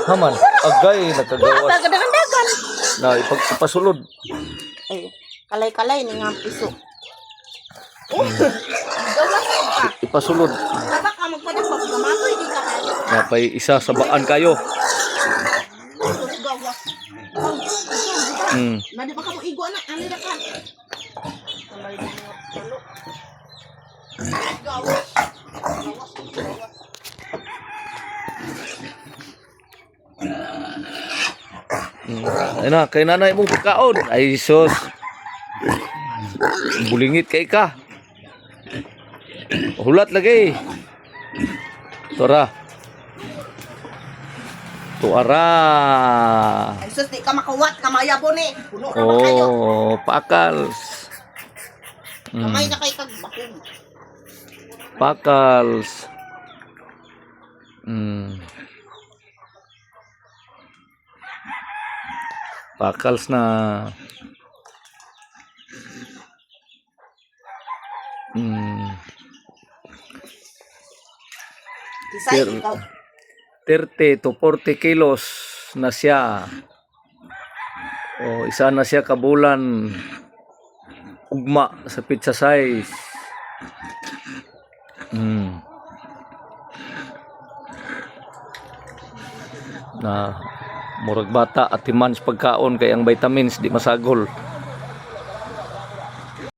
Haman, agay nakagawas Dagan-dagan. na ipasulod. Ay, kalay-kalay ni nga piso. Gawas ka. Ipasulod. Aba ka magpadapag gamagoy di ka kayo. Napay isa sa baan kayo. Gawas. Nadi ba ka mo igo na ani ra ka. Kalay ni nga pulo. Gawas. Ay na, kay nanay mong pagkaon. Ay sus. Bulingit kay ka. Hulat lagi. Tora. Tuara. Ay sus di ka makawat kamayabo ni. Puno ra ba kayo? Oh, pakals. Kamay na kay kag bakong. Pakals. Pakals na. Kisay ikaw. 30 to 40 kilos na siya. O isa na siya kabulan ugma sa pizza size. Na murag bata at timans pagkaon kay ang vitamins di masagol.